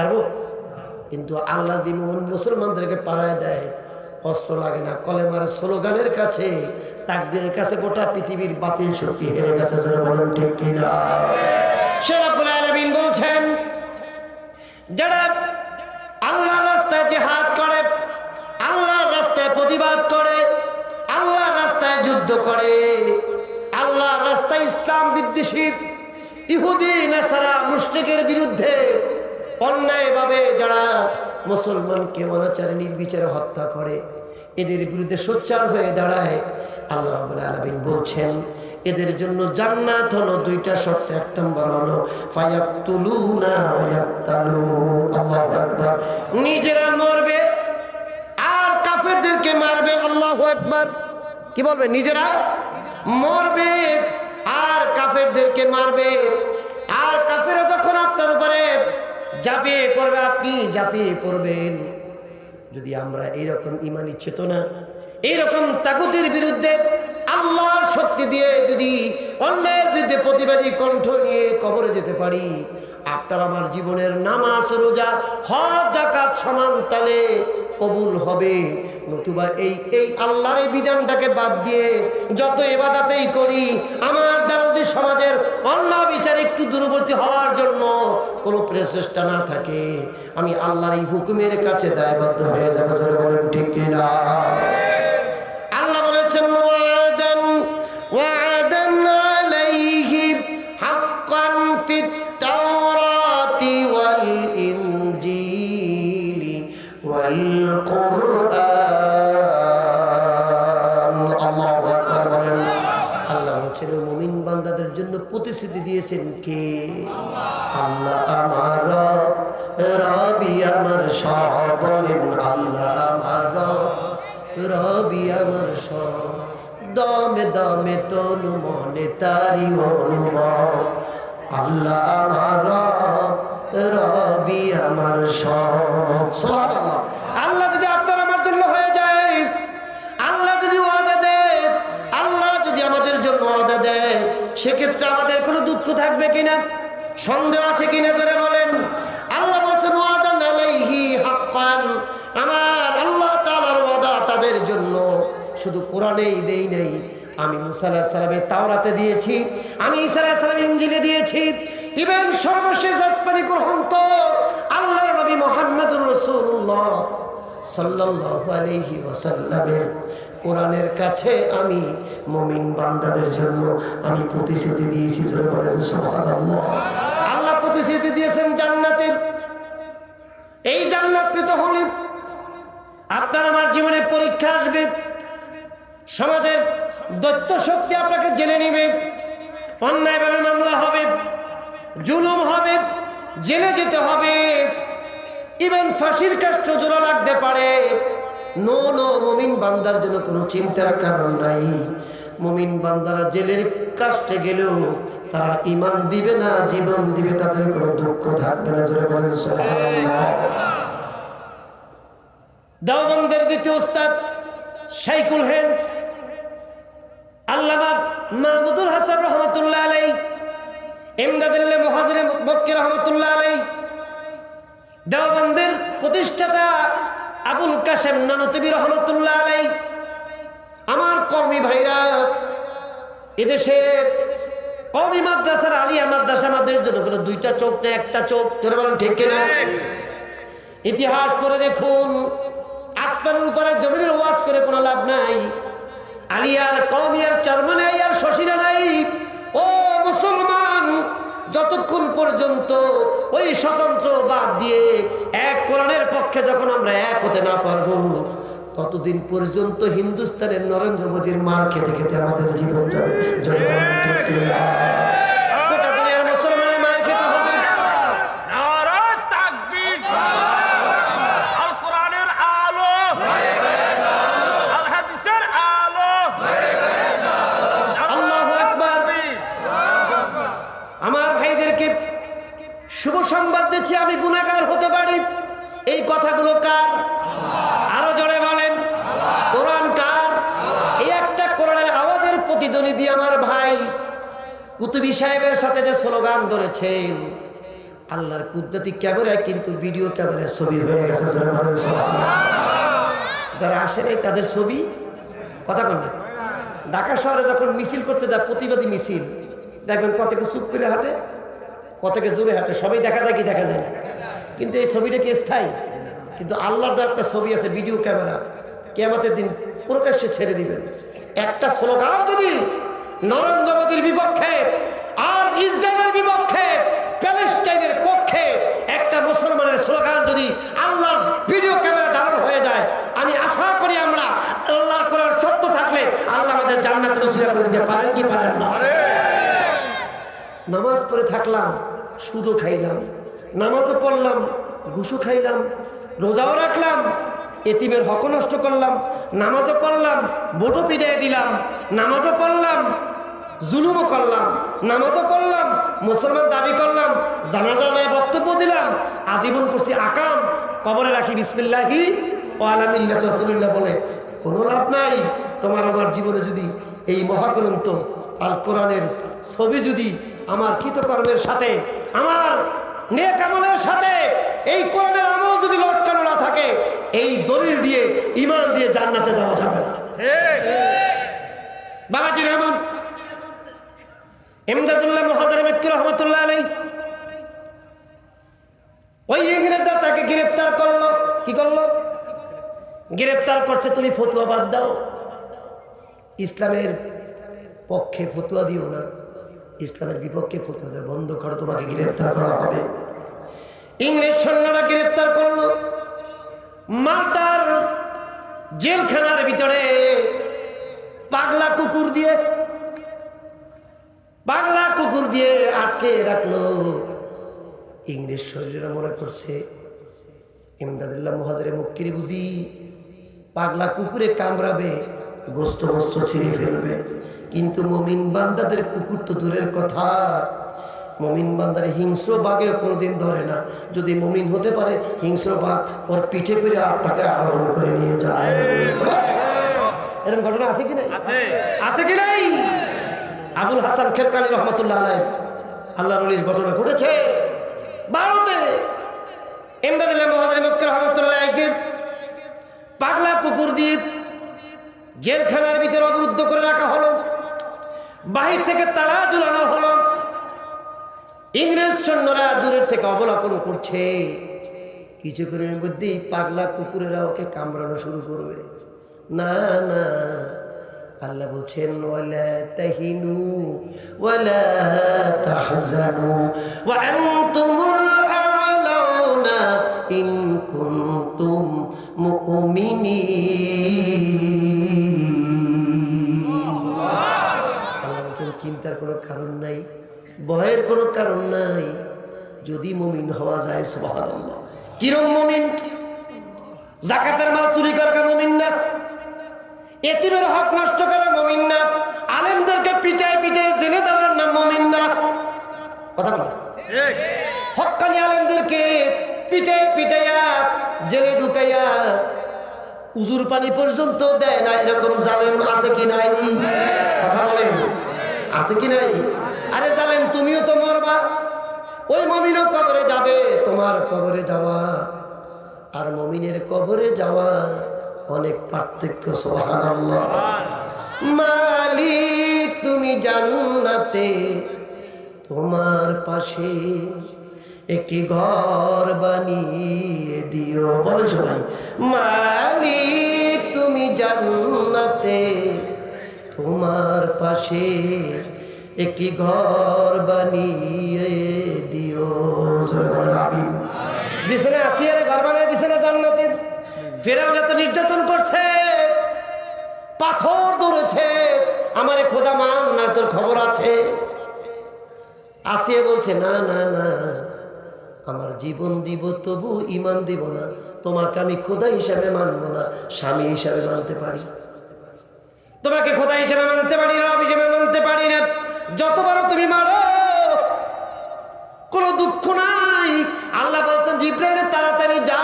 পারবো? কিন্তু আল্লাহ দি মুসলমানদেরকে পাড়ায় দেয়, অস্ত্র লাগে না, কলেমার স্লোগানের কাছে, তাকবীরের কাছে গোটা পৃথিবীর বাতিল শক্তি হেরে গেছে। বলেন ঠিক কিনা? সে রব্বুল আলামিন বলছেন, যারা আল্লাহর রাস্তায় জিহাদ করে, আল্লাহর রাস্তায় প্রতিবাদ করে, আল্লাহর রাস্তায় যুদ্ধ করে, আল্লাহর রাস্তায় ইসলাম বিদ্বেষী ইহুদি নাসারা মুশরিকের বিরুদ্ধে অন্যায়ভাবে যারা মুসলমানকে অনাচারে নির্বিচারে হত্যা করে, এদের বিরুদ্ধে সোচ্চার হয়ে দাঁড়ায়, আল্লাহ রাব্বুল আলামিন বলছেন এদের জন্য জান্নাত হলো দুইটা শর্ত। এক নম্বর হলো ফায়াকতুলুনা ওয়া ইয়াকতালুন। আল্লাহু আকবার। নিজেরা মরবে আর কাফেরদেরকে মারবে। আল্লাহু আকবার। কি বলবে? নিজেরা মরবে আর কাফেরদেরকে মারবে। আর কাফেররা যখন আপনার উপরে ঝাঁপিয়ে পড়বে, আপনি ঝাঁপিয়ে পড়বেন। যদি আমরা এইরকম ঈমানী চেতনা, এইরকম তাগুতের বিরুদ্ধে আল্লাহর শক্তি দিয়ে যদি অন্যায়ের বিরুদ্ধে প্রতিবাদী কণ্ঠ নিয়ে কবরে যেতে পারি, আপনার আমার জীবনের নামাজ, রোজা, হজ, যাকাত সমান তালে কবুল হবে। নতুবা এই আল্লাহর এই বিধানটাকে বাদ দিয়ে যত ইবাদতেই করি, আমার দ্বারা যদি সমাজের অন্যায় বিচার একটু দূরবর্তী হওয়ার জন্য কোনো প্রচেষ্টা না থাকে, আমি আল্লাহর এই হুকুমের কাছে দায়বদ্ধ হয়ে যাবো। বলেন ঠিক কিনা? আল্লাহ বলেছেন ওয়াদান আলাইহি হাক্কান ফিত তাওরাতি ওয়াল ইনজিলি ওয়াল কুরআন। আল্লাহু আকবার বলেন। আল্লাহ বলেছেন মুমিন বান্দাদের জন্য প্রতিশ্রুতি দিয়েছেন কে? আল্লাহ আমার রব, রবি আমার সব। বলেন আল্লাহ আমার রব, রবি আমার সব। দমে দমে তনু মনে তারি অনুভব। আল্লাহ আমার রব, রবি আমার সব। সুবহানাল্লাহ। আল্লাহ যদি আপনার আমার জন্য হয়ে যায়, আল্লাহ যদি ওয়াদা দেয়, আল্লাহ যদি আমাদের জন্য ওয়াদা দেয়, সেক্ষেত্রে আমাদের কোনো দুঃখ থাকবে কিনা, সন্দেহ আছে কিনা ধরে বলেন? আল্লাহ বলছেন ওয়াদান আলাইহি হাক্কান। আমার আল্লাহ তাআলার ওয়াদা তাদের জন্য শুধু কোরআনেই দেই নাই, আমি মুসা আলাইহিস সালামের তাওরাতে দিয়েছি, আমি ঈসা আলাইহিস সালামের ইনজিলে দিয়েছি। ইভেন সর্বশেষ আসমানি গ্রন্থ আল্লাহর নবী মুহাম্মদুর রাসূলুল্লাহ সাল্লাল্লাহু আলাইহি ওয়াসাল্লামের কোরআনের কাছে আমি মুমিন বান্দাদের জন্য আমি প্রতিশ্রুতি দিয়েছি। সুবহানাল্লাহ। আল্লাহ প্রতিশ্রুতি দিয়েছেন জান্নাতের। এই জান্নাত পেতে হলে আপনার আমার জীবনে পরীক্ষা আসবে, সমাজের দৈত্য শক্তি আপনাকে জেনে নেবে, অন্যায়ভাবে মামলা হবে, জুলুম হবে, জেলে যেতে হবে, ইভেন ফাঁসির কাষ্ঠ জোড়া লাগতে পারে। নো নো, মুমিন বান্দার জন্য কোনো চিন্তার কারণ নাই। মুমিন বান্দারা জেলের কাষ্ঠে গেলেও তারা ঈমান দিবে না, জীবন দিবে, তাদের কোনো দুঃখ থাকবে না। জোরে বলেন সুবহানাল্লাহ। দেওবন্দের দ্বিতীয় উস্তাদ শাইখুল হিন্দ আল্লামা মাহমুদুল হাসান রহমাতুল্লাহ আলাইহি, ইমদাদুল্লাহ মুহাজিরে মক্কি রহমাতুল্লাহ আলাইহি, দেওবন্দের প্রতিষ্ঠাতা আবুল কাসেম নানতুবি রহমাতুল্লাহ আলাইহি। আমার কওমি ভাইরা, এদেশের কওমি মাদ্রাসার আলিয়া মাদ্রাসা আমাদের জন্য কোনো দুইটা চোখ না, একটা চোখ। তোরা বলেন ঠিক কিনা? ইতিহাস পড়ে দেখুন, আসমানের উপরে জমিনের ওয়াজ করে কোনো লাভ নাই। আলিয়ার কওমিয়ার চরমনে আর শশীরা নাই। ও মুসলমান, যতক্ষণ পর্যন্ত ওই স্বতন্ত্র বাদ দিয়ে এক কোরআনের পক্ষে যখন আমরা এক হতে না পারবো, ততদিন পর্যন্ত হিন্দুস্তানের নরেন্দ্র মোদীর মার খেতে খেতে আমাদের জীবন যাবে। গোটা দুনিয়ার মুসলমানের মার খেতে হবে। আমার ভাইদেরকে শুভ সংবাদ দিচ্ছি, আমি গুনাহগার হতে পারি। এই কথাগুলো কার? আরো জোরে বলেন, কোরআন কার? এই একটা কোরআনের আওয়াজের প্রতিধ্বনি দিয়ে আমার ভাই কুতুবী সাহেবের সাথে যে স্লোগান ধরেছেন, আল্লাহর কুদরতি ক্যামেরায় কিন্তু ভিডিও ক্যামেরায় ছবি হয়ে গেছে। যারা আসে নাই তাদের ছবি কথা কন না। ঢাকা শহরে যখন মিছিল করতে যায়, প্রতিবাদী মিছিল, দেখবেন কতকে চুপ করে হাঁটে, কতকে জোরে হাঁটে, সবাই দেখা যায় কি দেখা যায় না। কিন্তু এই ছবিটা কি স্থায়ী? কিন্তু আল্লাহর দেওয়া একটা ছবি আছে, ভিডিও ক্যামেরা, কিয়ামতের দিন প্রকাশ্যে ছেড়ে দিবেন। একটা স্লোগান যদি নরেন্দ্র মোদীর বিপক্ষে আর ইসরায়েলের বিপক্ষে প্যালেস্টাইনের পক্ষে একটা মুসলমানের স্লোগান যদি আল্লাহর ভিডিও ক্যামেরা ধারণ হয়ে যায়, আমি আশা করি আমরা আল্লাহর কোরআন সত্য থাকলে আল্লাহ আমাদের জান্নাতের উসিলা করে দিতে পারেন কি পারেন না। নামাজ পড়ে থাকলাম, সুদও খাইলাম, নামাজও পড়লাম, ঘুষও খাইলাম, রোজাও রাখলাম, এতিমের হক নষ্ট করলাম, নামাজও পড়লাম, ভোটও পিটিয়ে দিলাম, নামাজও পড়লাম, জুলুমও করলাম, নামাজও পড়লাম, মুসলমান দাবি করলাম, জানাজা যায় বক্তব্য দিলাম, আজীবন করছি আকাম, কবরে রাখি বিসমিল্লাহি ও আলা মিল্লাতি রাসূলিল্লাহ বলে কোনো লাভ নাই। তোমার আমার জীবনে যদি এই মহাগ্রন্থ আল কোরআনের ছবি যদি আমার কৃতকর্মের সাথে, আমার নেক আমলের সাথে এই কোরআনের আমল যদি লটকানো না থাকে, এই দলিল দিয়ে ঈমান দিয়ে জান্নাতে যাওয়া যাবে না। বাবাজি রহমান ইমদাদুল্লাহ মুহাদ্দার মক্কি রাহমাতুল্লাহ আলাইহি, ওই ইংরেজরা তাকে গ্রেফতার করলো। কি করলো? গ্রেফতার করছে, তুমি ফতোয়া বাদ দাও, ইসলামের পক্ষে ফতোয়া দিও না, ইসলামের বিপক্ষে ফতোয়া দাও, বন্ধ করো, তোমাকে গ্রেফতার করা হবে। ইংরেজ সৈন্যরা গ্রেফতার করলো, মাল্টার জেলখানার ভিতরে পাগলা কুকুর দিয়ে আটকে রাখলো। ইংরেজ সৈন্যরা মনে করছে ইমদাদুল্লাহ মুহাদ্দার মক্কির বুঝি পাগলা কুকুরে কামড়াবে, গোস্ত গোস্ত ছিঁড়ে ফেলবে। কিন্তু মুমিন বান্দাদের কুকুর তো দূরের কথা, মুমিন বান্দার হিংস্র বাঘেও কোনোদিন ধরে না। যদি মুমিন হতে পারে, হিংস্র বাঘ ওর পিঠে করে আপনাকে আরোহণ করে নিয়ে যায়। এরকম ঘটনা আছে কি নাই? আছে কি নাই? আবুল হাসান খেরকানি রহমাতুল্লাহ আলাইহি আল্লাহর ওলির ঘটনা ঘটেছে ভারতে। ইমদাদুল্লাহ মুহাদ্দার মক্কি রহমাতুল্লাহ আলাইহি পাগলা কুকুর দিয়ে জেলখানার ভিতরে অবরুদ্ধ করে রাখা হলো, বাহির থেকে তালা ঝুলানো হলো। ইংরেজ সৈন্যরা দূরের থেকে অবলোকন করছে, কিছুক্ষণের মধ্যেই পাগলা কুকুরেরা ওকে কামড়ানো শুরু করবে। না না, আল্লাহ বলছেন ওয়ালা তাহিনু ওয়ালা তাহজানু ওয়া আনতুমুল আ'লাউনা ইন কুনতুম মুমিনিন। আল্লাহ বলছেন চিন্তার কোনো কারণ নাই, ভয়ের কোনো কারণ নাই, যদি মুমিন হওয়া যায়। সুবহানাল্লাহ। কিরম মুমিন? যাকাতের মাল চুরি করা মুমিন না, এতিমের হক নষ্ট করা মুমিন না, আলেমদেরকে পিটায় পিটায় জেলে দেওয়ার নাম মুমিন না। কথা বলে হক্কানি আলেমদেরকে পিটায় পিটাইয়া জেলে ঢুকাইয়া উজুর পানি পর্যন্ত দেয় না, এরকম জালেম আছে কি নাই? কথা বলেন, আছে কি নাই? আরে জালেম, তুমিও তো মরবা, ওই মুমিনও কবরে যাবে। তোমার কবরে যাওয়া আর মুমিনের কবরে যাওয়া অনেক পার্থক্য। সুবহানাল্লাহ। মালিক তুমি জান্নাতে তোমার পাশে একটি ঘর বানিয়ে দিও। বলে সবাই, মালিক তুমি জান্নাতে তোমার পাশে একটি ঘর বানিয়ে দিও। দিছে না আসিয়ারে ঘর বানিয়ে দিছে না জান্নাতের? ফেরাউন এত নির্যাতন করছে, পাথর ধরেছে, আমারে খোদা মান না, তোর খবর আছে? আসিয়া বলছে না না না, আমার জীবন দিব তবু ঈমান দিব না, তোমাকে আমি খোদা হিসাবে মানব না, স্বামী হিসাবে মানতে পারি। তোমাকে খোদা হিসাবে মানতে পারি, রব হিসাবে মানতে পারি না। যতবার তুমি মারো কোনো দুঃখ নাই। আল্লাহ বলছেন জিবরাইল তাড়াতাড়ি যা,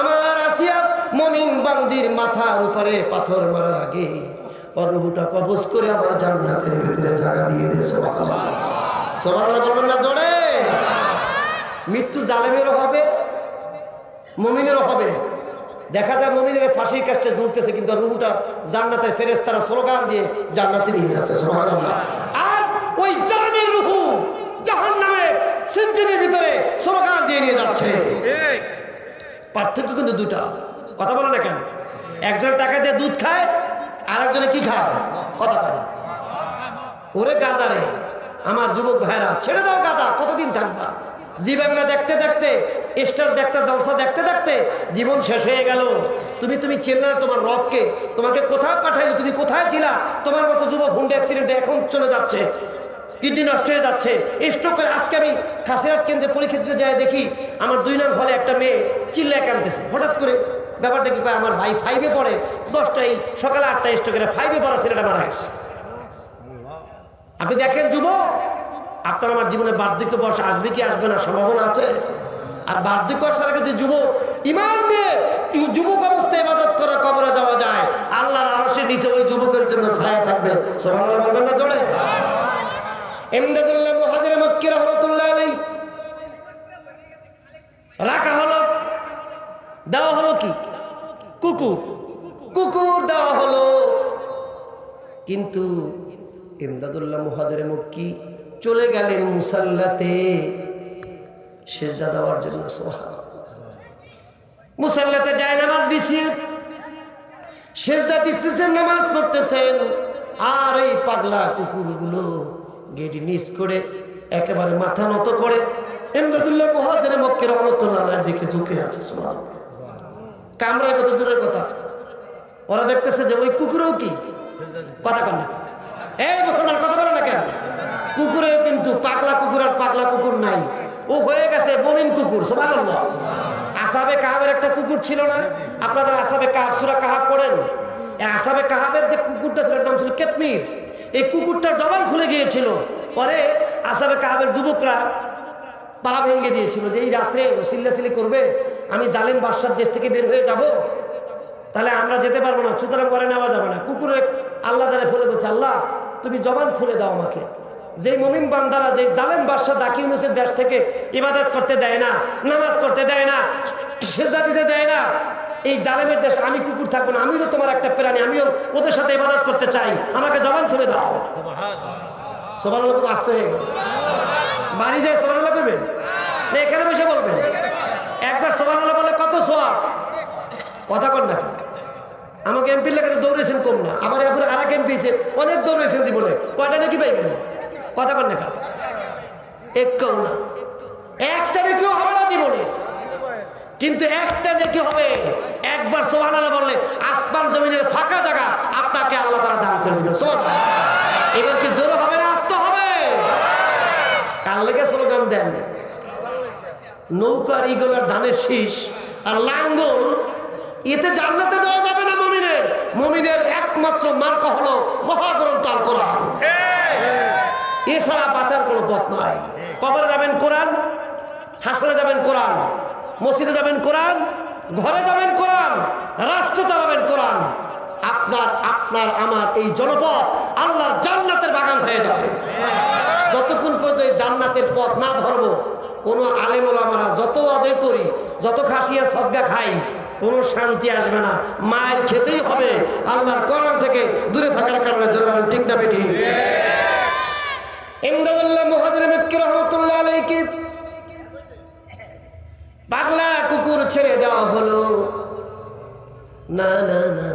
আমার আসিয়া মুমিন বান্দির মাথার উপরে পাথর মারার আগে ওর রূহটা কবজ করে আমার জান্নাতের ভিতরে জায়গা দিয়ে দে। সুবহানাল্লাহ। সুবহানাল্লাহ বলবেন না জোরে? মৃত্যু জালেমেরও হবে, মুমিনেরও হবে। দেখা যায় মুমিনের ফাঁসির কাছে ঝুলতেছে, কিন্তু রুহটা জান্নাতের ফেরেশতারা স্লোগান দিয়ে জান্নাতে নিয়ে যাচ্ছে, সুবহানাল্লাহ। আর ওই জালেমের রুহ জাহান্নামে সিজ্জিনের ভিতরে স্লোগান দিয়ে নিয়ে যাচ্ছে। পার্থক্য কিন্তু দুটা। কথা বলে না কেন? একজন টাকা দিয়ে দুধ খায়, আর একজনে কি খায়? কথা কয় না। ওরে গাঁজা রে, আমার যুবক ভাইরা, ছেড়ে দাও গাঁজা, কতদিন থাকবা? জি বাংলা দেখতে দেখতে, স্টার দেখতে, জলসা দেখতে দেখতে জীবন শেষ হয়ে গেল। তুমি চিনলে তোমার রবকে, তোমাকে কোথায় পাঠাইলো, তুমি কোথায় ছিলা? তোমার মতো যুবক হুন্ডা অ্যাক্সিডেন্টে এখন চলে যাচ্ছে, কিডনি নষ্ট হয়ে যাচ্ছে, স্ট্রোক করে। আজকে আমি খাসিয়াত কেন্দ্রে পরীক্ষা দিতে যাই, দেখি আমার 2 নং হলে একটা মেয়ে চিল্লায় কাঁদতেছে। হঠাৎ করে ব্যাপারটা কি, আমার ভাই 5-এ পড়ে, 10টায় সকালে 8টায় স্ট্রোক করে 5-এ পড়া ছেলেটা মারা গেছে। আপনি দেখেন যুবক, আপনার আমার জীবনে বার্ধক্য বয়স আসবে কি আসবে না, সম্ভাবনা আছে। আর বার্ধক্য আসার আগে যে যুবক ইমান নিয়ে যুবক অবস্থায় ইবাদত করে কবরে যাওয়া যায়, আল্লাহর আরশের নিচে ওই যুবকের জন্য ছায়া থাকবে। সুবহানাল্লাহ বলবেন না জোরে? ইমদাদুল্লাহ মুহাজির মক্কি রাহমাতুল্লাহ আলাইহি রাখা হলো, দেওয়া হলো কি? কুকুর দেওয়া হলো। কিন্তু ইমদাদুল্লাহ মুহাজির মক্কি চলে গেলেন মুসাল্লাতে সিজদা দেওয়ার জন্য। সুবহানাল্লাহ। মুসাল্লাতে যায় নামাজ বিছিয়ে সিজদা দিতেছেন, নামাজ পড়তেছেন, আর এই পাগলা কুকুরগুলো গেড়ি নিচ করে একেবারে মাথা নত করে ইমদাদুল্লাহ মুহাজির মক্কি রাহমাতুল্লাহ আলাইহির দিকে ঝুঁকে আছে। সুবহানাল্লাহ। কামড়ায় কত দূরের কথা, ওরা দেখতেছে যে ওই কুকুরও কি কথা কন না। এই মুসলমান, কথা বলে না কেন? কুকুরে কিন্তু পাগলা কুকুর আর পাগলা কুকুর নাই, ও হয়ে গেছে মুমিন কুকুর। সুবহানাল্লাহ। আসহাবে কাহাবের একটা কুকুর ছিল না? আপনাদের আসহাবে কাহাব সূরা কাহাব পড়েন, এই আসহাবে কাহাবের যে কুকুরটা ছিল, নাম ছিল কিতমির। এই কুকুরটার জবান খুলে গিয়েছিল। পরে আসহাবে কাহাবের যুবকরা তালা ভেঙে দিয়েছিল যে এই রাত্রে চিল্লাচিল্লি করবে, আমি জালেম বাদশার দেশ থেকে বের হয়ে যাব, তাহলে আমরা যেতে পারবো না, সুতরাং করে নেওয়া যাবে না। কুকুরে আল্লাহ দ্বারে ফেলে বলছে, আল্লাহ তুমি জবান খুলে দাও আমাকে। যে মুমিন বান্দারা যে জালেম বাদশা দাকি ইউনূসের দেশ থেকে ইবাদত করতে দেয় না, নামাজ পড়তে দেয় না, সিজদা দিতে দেয় না, এই জালেমের দেশ আমি কুকুর থাকবো না। আমিও তো তোমার একটা প্রাণী, আমিও ওদের সাথে ইবাদত করতে চাই, আমাকে জবান খুলে দাও। সুবহানাল্লাহ। খুব আস্তে হয়ে গেল। বাড়ি যায় সুবহানাল্লাহ বলবেন না, এখানে বসে বলবেন। একবার সুবহানাল্লাহ বলে কত সওয়াব। কথা কর না। আমাকে এমপির লেখাতে দৌড়েছেন কম না, আবার এরপরে আর এক এমপি এসে অনেক দৌড়েছেন জীবনে, কয়টা নাকি পাইবেন? কথা কর না, একটাও না। একটা নাকিও হবে না জীবনে, কিন্তু একটা নাকি হবে। একবার সুবহানাল্লাহ বললে আসমান জমিনের ফাঁকা জায়গা আপনাকে আল্লাহ তাআলা দান করে দিবেন। সুবহানাল্লাহ। এবার কি জোরে হবে না আস্তে হবে? কার লেগে স্লোগান দেন? নৌকার ইগলার ধানের শীষ আর লাঙ্গল, এতে জান্নাতে যাওয়া যাবে না। মুমিনের একমাত্র মার্কা হলো মহাগ্রন্থ আল কোরআন। এছাড়া বাঁচার কোনো পথ নাই। কবরে যাবেন কোরআন, হাসরে যাবেন কোরআন, মসজিদে যাবেন কোরআন, ঘরে যাবেন কোরআন, রাষ্ট্র চালাবেন কোরআন। আপনার আমার এই জনপদ আল্লাহর জান্নাতের বাগান হয়ে যাবে। যতক্ষণ পর্যন্ত এই জান্নাতের পথ না ধরবো, কোনো আলেম ওলামারা যত আদায় করি, যত খাসিয়া সদকা খাই, কোনো শান্তি আসবে না। মায়ের খেতেই হবে আল্লাহর কোরআন থেকে দূরে থাকার কারণে। জোরে ঠিক না বেটি? ইমদাদুল্লাহ মুহাজির মক্কি রাহমাতুল্লাহ আলাইহি পাগলা কুকুর ছেড়ে দেওয়া হলো। না না না,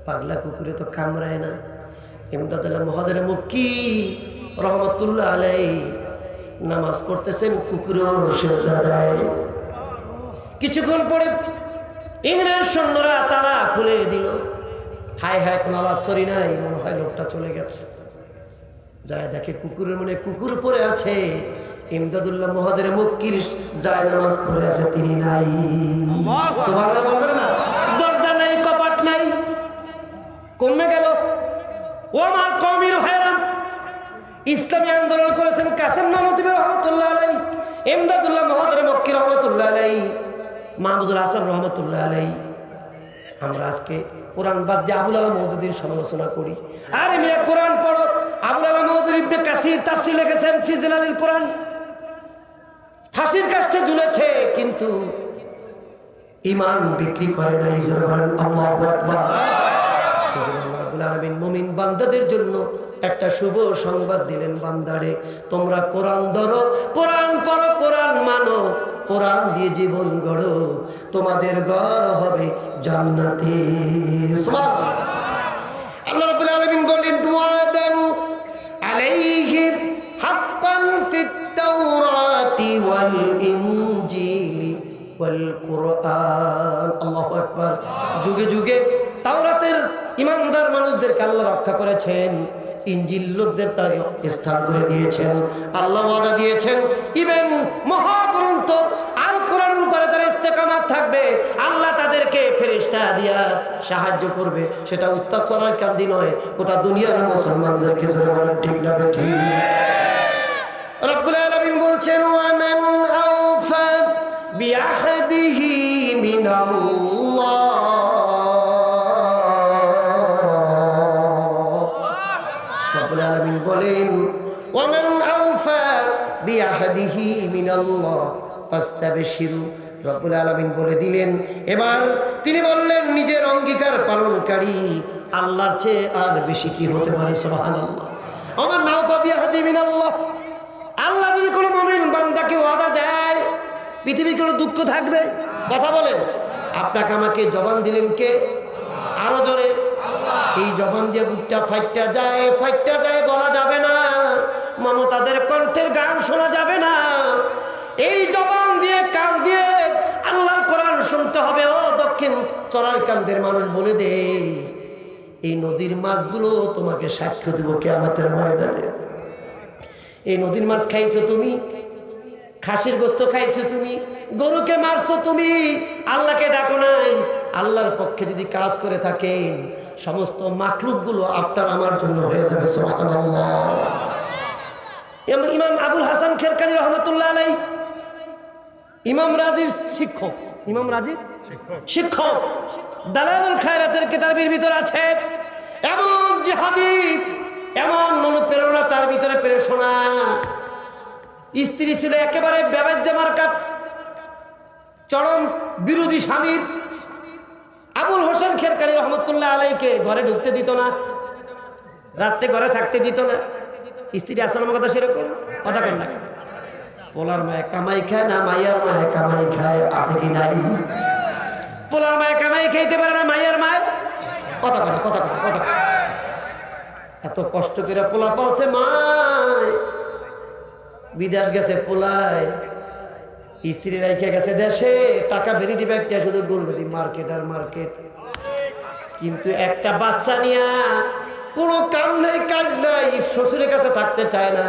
পাগলা কুকুরে তো কামড়ায় না। ইমদাদুল্লাহ মুহাজির মক্কি রাহমাতুল্লাহ আলাইহি নামাজ পড়তেছেন, কুকুরও সিজদা দেয়। কিছুক্ষণ পরে ইংরেজ সৈন্যরা তালা খুলে দিল। হায় হায়, কোন আলাপ সরি নাই, মনে হয় লোকটা চলে গেছে। যায় দেখে কুকুরের মনে কুকুর পড়ে আছে। ইমদাদুল্লাহ মুহাজির মক্কির যায় নামাজ পড়ে আছে, তিনি নাই। সুবহানাল্লাহ বলবেন না? দরজা নাই, কপাট নাই, কমে গেল। ও আমার কওমের ভাইরা, ইসলামী আন্দোলন করেছেন কাসেম নানুতুবি রহমাতুল্লাহ আলাইহি, ইমদাদুল্লাহ মুহাজির মক্কি রহমাতুল্লাহ আলাইহি, মাহমুদুল হাসান রহমাতুল্লাহ আলাইহি। আমরা আজকে কোরআন বাদ দিয়ে আবুল আলা মওদুদির সমালোচনা করি। আরে মিয়া, কোরআন পড়ো। আবুল আলা মওদুদি ইবনে কাসির তাফসীর লিখেছেন ফি জিলালিল কোরআন। ফাঁসির কাষ্ঠে ঝুলেছে, কিন্তু ঈমান বিক্রি করে নাই। আল্লাহু আকবার। রব্বুল আলামিন মুমিন বান্দাদের জন্য একটা শুভ সংবাদ দিলেন, বান্দারে তোমরা কোরআন ধরো, কোরআন পড়ো, কোরআন মানো, কোরআন দিয়ে জীবন গড়ো, তোমাদের ঘর হবে জান্নাতে। সুবহানাল্লাহ। আল্লাহ রাব্বুল আলামিন বলেন ওয়াদান আলাইহিম হাক্কান ফিত তাওরাতি ওয়াল ইনজিলি ওয়াল কুরআন। আল্লাহু আকবার। যুগে যুগে তাওরাতের ইমানদার মানুষদেরকে আল্লাহ রক্ষা করেছেন, ইনজিল লোকদের তার স্থান করে দিয়েছেন। আল্লাহ ওয়াদা দিয়েছেন ইভেন মহাগ্রন্থ আল কোরআনের উপরে তারা ইস্তেকামাত থাকবে, আল্লাহ তাদেরকে ফেরেশতা দিয়া সাহায্য করবে। সেটা উত্তর সরার কান্দি নয়, গোটা দুনিয়ার মুসলমানদেরকে ধরে বলেন ঠিক না ঠিক? রব্বুল আলামিন বলছেন ওয়ামান আওফা বিআহদিহি মিনাল্লাহ। রব্বুল আলামিন বলেন ওয়ামান আওফা বিআহদিহি মিনাল্লাহ ফাস্তাবশিরু। রব্বুল আলামিন বলে দিলেন, এবার তিনি বললেন নিজের অঙ্গীকার পালনকারী আল্লাহর চেয়ে আর বেশি কি হতে পারে? সুবহানাল্লাহ। ওয়ামান আওফা বিআহদি মিনাল্লাহ। আল্লাহ যদি কোনো মুমিন বান্দাকে ওয়াদা দেয়, পৃথিবীর কোনো দুঃখ থাকবে? কথা বলেন। আপনাকে আমাকে জবান দিলেন কে? আরো জোরে। এই জবান দিয়ে বুকটা ফাইটটা যায় বলা যাবে না, মমতাদের কণ্ঠের গান শোনা যাবে না। এই জবান দিয়ে কান দিয়ে আল্লাহর কোরআন শুনতে হবে। ও দক্ষিণ চরারকান্দের মানুষ বলে দে, এই নদীর মাছগুলো তোমাকে সাক্ষ্য দেব কিয়ামতের ময়দানে। এই নদীর মাছ খাইছো তুমি, খাসির গোস্ত খাইছো তুমি, গরুকে মারছো তুমি, আল্লাহকে ডাকো নাই। আল্লাহর পক্ষে যদি কাজ করে থাকেন, সমস্ত মাখলুকগুলো আপনার আমার জন্য হয়ে যাবে। সুবহানাল্লাহ। ইমাম আবুল হাসান খেরকানি রহমতুল্লাহ আলাইহি, ইমাম রাজির শিক্ষক, ইমাম রাজির শিক্ষক, দালালুল খায়রাতের কিতাবের ভিতর আছে এমন জিহাদি, এমন অনুপ্রেরণা তার ভিতরে প্রেরণা। স্ত্রী ছিল একেবারে বেবাজ্জা মার্কা, চরম বিরোধী স্বামীর। আবুল হোসেন খেরকানি রহমতুল্লাহ আলাইকে ঘরে ঢুকতে দিত না, রাত্রে ঘরে থাকতে দিত না। স্ত্রী আসলাম কথা সেরকম কথা কর না। পোলার মায়ে কামাই খায় না, মাইয়ার মায়ে কামাই খায়, আছে কি নাই? পোলার মায়ে কামাই খাইতে পারে না, মাইয়ার মায়ে কথা কথা কথা কথা কথা। এত কষ্ট করে পোলা পালছে, মায় বিদেশ গেছে পোলায়, স্ত্রী রাইখে গেছে দেশে, টাকা ভেরিটি ব্যাগটা শুধু গোলবেদি মার্কেট আর মার্কেট। কিন্তু একটা বাচ্চা নিয়ে কোনো কাম নেই, কাজ নাই, শ্বশুরের কাছে থাকতে চায় না,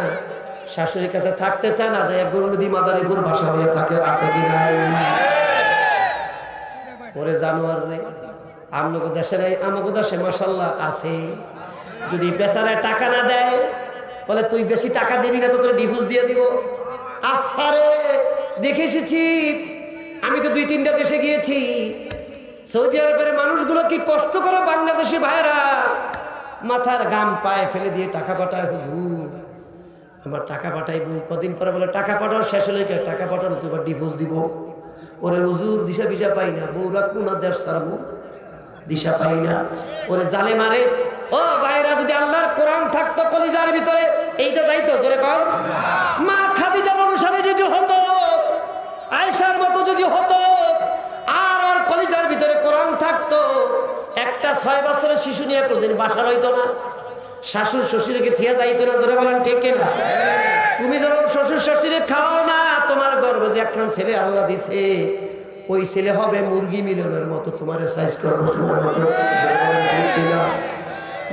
শাশুড়ির কাছে থাকতে চায় না, যে গোলবেদি মাদারীপুর ভাষা হয়ে থাকে, আছে কি নাই? ওরে জানোয়ার রে, আমগো দেশে নাই, আমগো দেশে মাশাআল্লাহ আছে। যদি বেচারায় টাকা না দেয়, বলে তুই বেশি টাকা দিবি না তো তোর ডিভোর্স দিয়ে দিব। আরে দেখে এসেছি, আমি তো 2-3টা দেশে গিয়েছি। সৌদি আরবের মানুষগুলো কি কষ্ট করে, বাংলাদেশি ভাইরা মাথার গাম পায়ে ফেলে দিয়ে টাকা পাঠায়। হুজুর আমার টাকা পাঠাইবো, কদিন পরে বলে টাকা পাঠাও, শেষ হলে টাকা পাঠানো তো ডিভোর্স দিব। ওরে হুজুর দিশা পিসা পাই না, বউ রাখবো না দেশ ছাড়বো, দিশা পাই না। ওরে জালে মারে। ও ভাইরা, যদি আল্লাহর কোরআন থাকতো কলিজার ভিতরে, এইটা যাইতো জোরে কর। মা খাদিজার অনুসারে যদি হতো, আয়েশার মতো যদি হতো, আর ওর কলিজার ভিতরে কোরআন থাকতো, একটা 6 বছরের শিশু নিয়ে কোনদিন বাসার হইতো না, শাশুড় শ্বশুরকে থিয়া যাইতো না। জোরে বলেন ঠিক কিনা? তুমি যখন শ্বশুর শ্বশুরে খাও না, তোমার গর্ভে যে একখান ছেলে আল্লাহ দিছে, ওই ছেলে হবে মুরগি মিলনের মতো, তোমার সাইজ করবো।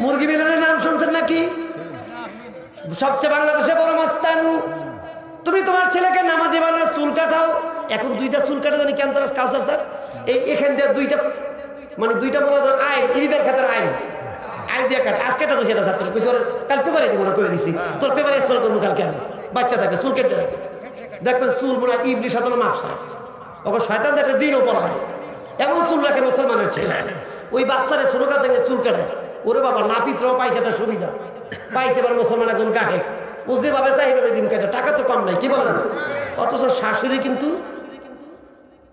মুরগি মিলনের নাম শুনছেন নাকি? সবচেয়ে বাংলাদেশে বড় মাস্তান। তুমি তোমার ছেলেকে নামাজি বানাও, চুল কাটাও। এখন 2টা চুল কাটা জানি কেন তারা কাউসার স্যার, এই এখান দিয়ে 2টা মানে 2টা বলা যায় আইন, ইরিদের খাতার আইন, আইন দিয়ে কাটে। আজকে তো সেটা ছাত্র কাল পেপারে দিব না, করে দিছি তোর পেপারে স্পেল করবো কালকে। আমি বাচ্চা থাকে চুল কেটে রাখে, দেখবেন চুল মনে হয় ইবলি সাধারণ মাফসা, ওকে শয়তান দেখে জিনও পড়া হয়, এমন চুল রাখে মুসলমানের ছেলে। ওই বাচ্চারে ছোটকা থেকে চুল কাটে। ওরে বাবা, নাপিতরাও পাইছে একটা সুবিধা, পাইছে এবার মুসলমান একজন গাহে ও যেভাবে চাই এইভাবে দিন কেটে, টাকা তো কম নাই, কি বলেন? অথচ শাশুড়ি কিন্তু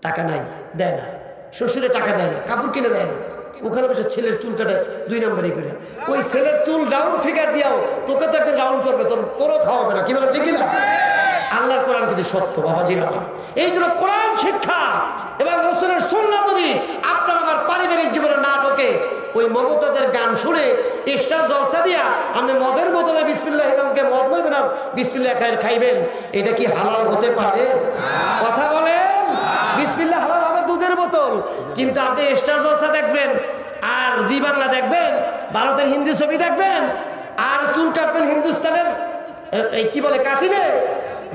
টাকা নাই, দেয় না, শ্বশুরে টাকা দেয় না, কাপড় কিনে দেয় না, ওখানে বসে ছেলের চুল কাটে 2 নম্বরই করে। ওই ছেলের চুল ডাউন ফিগার দিয়াও তোকে তো একদিন ডাউন করবে, তোরও খাওয়াবে না, কি বলেন ঠিক না? আল্লাহর কোরআন কিন্তু সত্য বাবাজিরা। এই জন্য কোরআন শিক্ষা এবং রাসূলের সুন্নাহ যদি আপনার আমার পারিবারিক জীবনে না ঢোকে, ওই মমতাজের গান শুনে স্টার জলসা দিয়া আপনি মদের বোতলে বিসমিল্লাহ নামকে মদ নেবেন আর বিসমিল্লাহ খাইবেন, এটা কি হালাল হতে পারে? কথা বলেন। বিসমিল্লাহ হালাল হবে দুধের বোতল, কিন্তু আপনি স্টার জলসা দেখবেন আর জি বাংলা দেখবেন, ভারতের হিন্দি ছবি দেখবেন আর চুল কাটবেন হিন্দুস্তানের এই কি বলে কাটিলে।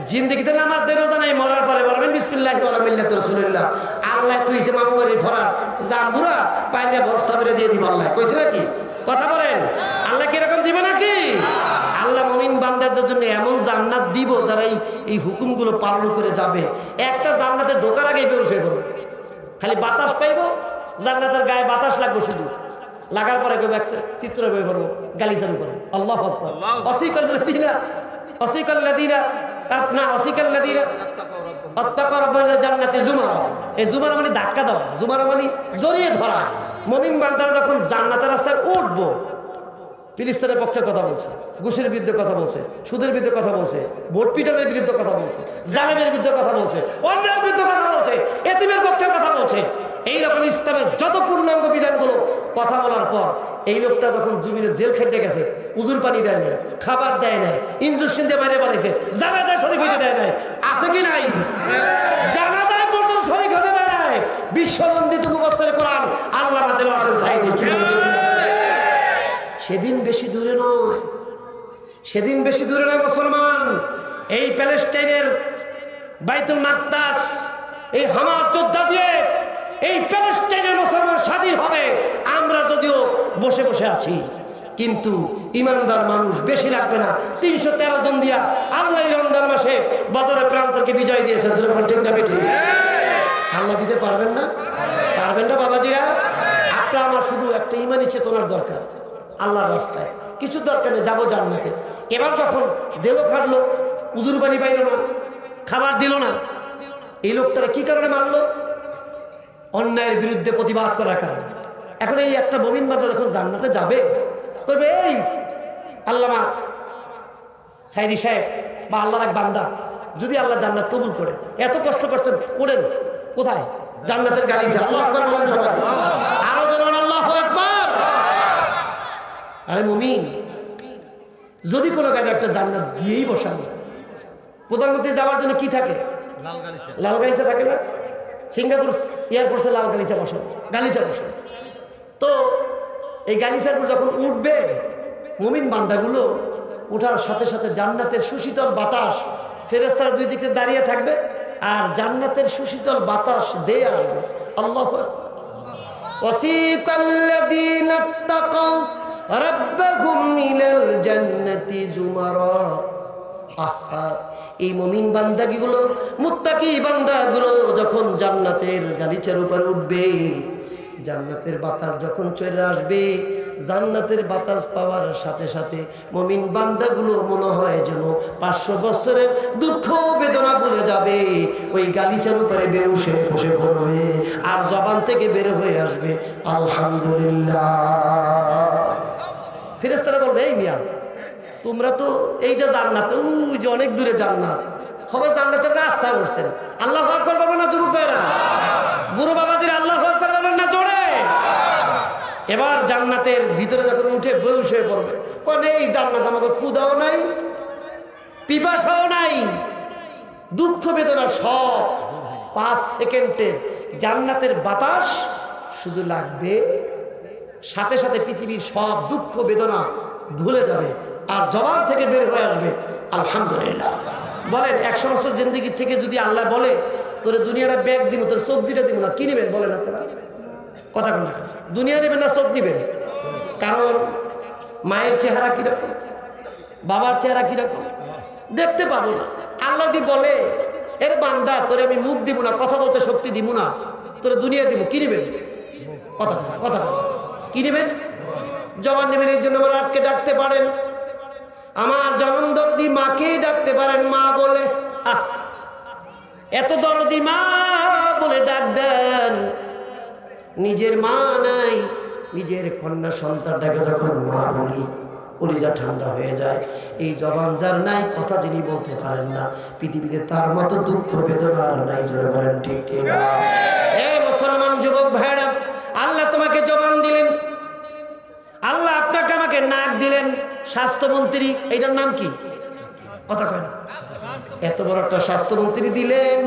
জিন্দেগিতে নামাজ দেয়, রোজা নাই, মরার পরে বলবেন বিসমিল্লাহি ওয়া মিল্লাতুর রাসূলিল্লাহ। আল্লাহ তুইছে মামুবাড়ি ফরাজ জামবুরা পাইলে ভরসা করে দিয়ে দিব, আল্লাহ কইছে নাকি? কথা বলেন। আল্লাহ কি এরকম দিবে নাকি? আল্লাহ মুমিন বান্দাদের জন্য এমন জান্নাত দিব যারা এই হুকুমগুলো পালন করে যাবে। একটা জান্নাতে ঢোকার আগেই বেউস হয়ে পড়বে, খালি বাতাস পাইব, জান্নাতের গায়ে বাতাস লাগবে, শুধু লাগার পরে কেউ একটা চিত্র বয়ে পড়বো, গালি চালু করবো, আল্লাহু আকবার। অসিকাল্লাযীনা অসিকাল্লাযীনা না অসিকাল্লাযীনা আত্তাকাউ রাব্বাহুম জান্নাতি যুমারা। এই যুমারা মানে ধাক্কা দেওয়া, যুমারা মানে জড়িয়ে ধরা। মুমিন বান্দারা যখন জান্নাতের রাস্তায় উঠবো, ফিলিস্তিনের পক্ষে কথা বলছে, ঘুষের বিরুদ্ধে কথা বলছে, সুদের বিরুদ্ধে কথা বলছে, ভোট পিটানের বিরুদ্ধে কথা বলছে, জালেমের বিরুদ্ধে কথা বলছে, অন্যায়ের বিরুদ্ধে কথা বলছে, এতিমের পক্ষে কথা বলছে, এইরকম ইসলামের যত পূর্ণাঙ্গ বিধানগুলো কথা বলার পর এই লোকটা যখন জমিনে জেল খেটে গেছে, উজুর পানি দেয় নাই, খাবার দেয় নাই, ইনজেকশন দিয়ে বাইরে বানাইছে, জানাজায় শরীক হইতে দেয় নাই, আছে কি নাই? জানাজায় পর্যন্ত শরীক হতে দেয় নাই। বিশ্বনন্দিত মুফাসসির কোরআন আল্লামা দেলোয়ার হোসেন সাঈদী কি বলেন? সেদিন বেশি দূরে নয়, সেদিন বেশি দূরে নয় মুসলমান। এই প্যালেস্টাইনের বাইতুল মাকদাস এই হামাস যোদ্ধা দিয়ে এই প্যালেস্টাইনের মুসলমান স্বাধীন হবে। আমরা যদিও বসে বসে আছি, কিন্তু ইমানদার মানুষ বেশি লাগবে না, 313 জন দিয়া আল্লাহ রমজান মাসে বদরের প্রান্তরকে বিজয় দিয়েছেন। আল্লাহ দিতে পারবেন না? পারবেন না বাবাজিরা? আপনার আমার শুধু একটা ইমানি চেতনার দরকার। আল্লাহর রাস্তায় কিছু দরকার নেই, যাবো জান্নাতে। এবার যখন জেলও খাটলো, উজুর পানি পাইল না, খাবার দিল না, এই লোকটারা কি কারণে মারলো? অন্যায়ের বিরুদ্ধে প্রতিবাদ করার কারণে। এখন এই একটা মুমিন বান্দা যখন জান্নাতে যাবে, তবে এই আল্লামা সাইদি সাহেব বা আল্লাহর এক বান্দা যদি আল্লাহ জান্নাত কবুল করে, এত কষ্ট করছেন, পড়েন কোথায়? জান্নাতের গালিচা। আল্লাহু আকবার বলেন সবাই, আরো জোরে আল্লাহু আকবার। আরে মুমিন, যদি কোনো কাজে একটা জান্নাত দিয়েই বসান, প্রধানমন্ত্রী যাওয়ার জন্য কি থাকে? লাল গালিচা থাকে না? সিঙ্গাপুর এয়ারপোর্টে লাল গালিচা বসানো, গালিচা বসানো। তো এই গালিচার উপর যখন উঠবে মুমিন বান্দাগুলো, উঠার সাথে সাথে জান্নাতের সুশীতল বাতাস, ফেরেশতারা দুই দিকে দাঁড়িয়ে থাকবে আর জান্নাতের সুশীতল বাতাস দিয়ে আসবে। আল্লাহু আকবার। ওয়াসিকাল্লাযীনা তাকাউ রাব্বাহুম ইলাল জান্নাতি যুমারা। আহা, এই মুমিন বান্দাগুলো, মুত্তাকি বান্দাগুলো যখন জান্নাতের গালিচার উপর উঠবে, জান্নাতের বাতাস যখন চলে আসবে, জান্নাতের বাতাস পাওয়ার সাথে সাথে মুমিন বান্দাগুলো মনে হয় যেন 500 বছরের দুঃখ বেদনা ভুলে যাবে। ওই গালিচার উপরে বেহুশে বসে পড়বে আর জবান থেকে বের হয়ে আসবে আলহামদুলিল্লাহ। ফেরেশতারা বলবে, এই মিয়া, তোমরা তো এইটা জান্নাত, ওই যে অনেক দূরে জান্নাত, হবে জান্নাতের রাস্তায় উঠছেন। আল্লাহু আকবার বলবেন না যুবক ভাইরা? বুড়ো বাবাজির আল্লাহু আকবার বলবেন না জোরে? এবার জান্নাতের ভিতরে যখন উঠে বেহুশ হয়ে পড়বে, কোন এই জান্নাত আমাকে ক্ষুধাও নাই, পিপাসাও নাই, দুঃখ বেদনা সব 5 সেকেন্ডের জান্নাতের বাতাস শুধু লাগবে, সাথে সাথে পৃথিবীর সব দুঃখ বেদনা ভুলে যাবে আর জবান থেকে বের হয়ে আসবে আলহামদুলিল্লাহ। বলেন 100 বছর জিন্দেগি থেকে যদি আল্লাহ বলে তোর দুনিয়াটা ব্যাগ দিব, তোর চোখ দুটা দিব না, কি নেবেন বলেন আপনারা? কথা কোন? দুনিয়া নেবেন না চোখ নেবেন? কারণ মায়ের চেহারা কিরকম, বাবার চেহারা কিরকম দেখতে পাবো না। আল্লাহ যদি বলে এর বান্দা তোরে আমি মুখ দিব না, কথা বলতে শক্তি দিব না, তোরে দুনিয়া দিব, কি নেবেন? কথা কথা কি নেবেন? জবান নেবেন। এই জন্য আমার আটকে ডাকতে পারেন, আমার জনম দরদি মাকেই ডাকতে পারেন মা বলে, এত দরদি মা বলে ডাক দেন। নিজের মা নাই, নিজের কন্যা সন্তানটাকে যখন মা বলি কলিজা ঠান্ডা হয়ে যায়। এই জবান যার নাই, কথা যিনি বলতে পারেন না, পৃথিবীতে তার মতো দুঃখ বেদনা আর নাই। জোরে বলেন ঠিক কিনা? এই মুসলমান যুবক ভাইরা, আল্লাহ তোমাকে জবান দিলেন, আল্লাহ আপনাকে আমাকে নাক দিলেন। স্বাস্থ্যমন্ত্রী, এইটার নাম কি? কথা কয় না। এত বড় একটা স্বাস্থ্যমন্ত্রী দিলেন,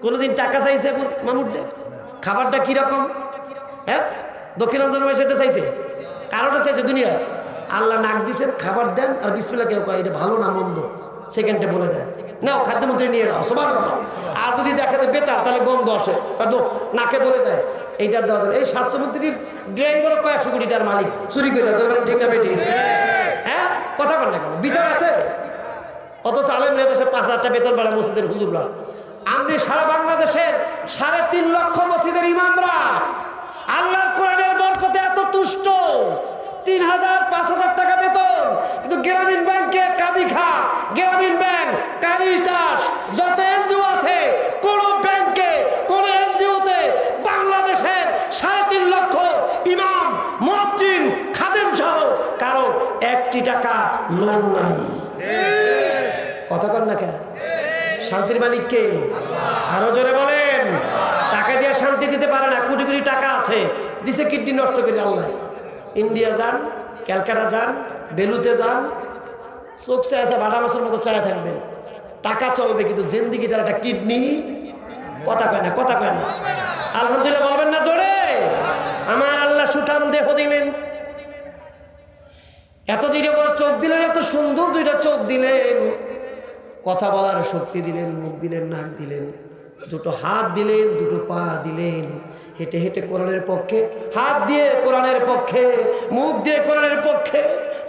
কোনোদিন টাকা চাইছে মামুড্ডে? খাবারটা কিরকম? হ্যাঁ, দক্ষিণাঞ্চল সেটা চাইছে? কারোটা চাইছে দুনিয়া? আল্লাহ নাক দিছেন, খাবার দেন, আর বিসমিল্লাহ কেউ কয় এটা ভালো না মন্দ সেকেন্ডে বলে দেন, নাও খাদ্যমন্ত্রী নিয়ে নাও সবার। আর যদি দেখা যায় বেতার, তাহলে গন্ধ আসে, নাকে বলে দেয় এইটার দেওয়া যায়। এই স্বাস্থ্যমন্ত্রীর ড্রাইভারও কয়েকশো কোটি টাকার মালিক, চুরি করে ঠিক না বেটি? হ্যাঁ, কথা বল না কেন? বিচার আছে? অথচ আলেম দেশে 5,000 বেতন বাড়া মসজিদের হুজুররা। আপনি সারা বাংলাদেশের 3.5 লক্ষ মসজিদের ইমামরা আল্লাহর কোরআনের বরকতে এত তুষ্ট, 3,000 5,000 টাকা বেতন, কিন্তু গ্রামীণ ব্যাংকে কাবিখা, গ্রামীণ ব্যাংক, কারিশ দাস, যত এনজিও আছে, কোন ব্যাংকে কোন এনজিওতে বাংলাদেশের 3.5 লক্ষ ইমাম, মুয়াজ্জিন, খাদেম সহ কারো 1 টাকা লোন নাই। কথা কন না কেন? শান্তির মালিক কে? আরো জোরে বলেন। টাকা দিয়ে শান্তি দিতে পারে না। কোটি কোটি টাকা আছে, দিছে কিডনি নষ্ট করে আল্লাহ। ইন্ডিয়া যান, ক্যালকাটা যান, বেলুতে যান, চোখ চায় আছে বাটা মাছের মতো চায় থাকবেন, টাকা চলবে, কিন্তু জিন্দিগি তার একটা কিডনি। কথা কয় না, কথা কয় না। আলহামদুলিল্লাহ বলবেন না জোরে? আমার আল্লাহ সুঠাম দেহ দিলেন, এত দুইটা বড় চোখ দিলেন, এত সুন্দর দুইটা চোখ দিলেন, কথা বলার শক্তি দিলেন, মুখ দিলেন, নাক দিলেন, দুটো হাত দিলেন, দুটো পা দিলেন, হেঁটে হেঁটে কোরআনের পক্ষে, হাত দিয়ে কোরআনের পক্ষে, মুখ দিয়ে কোরআনের পক্ষে,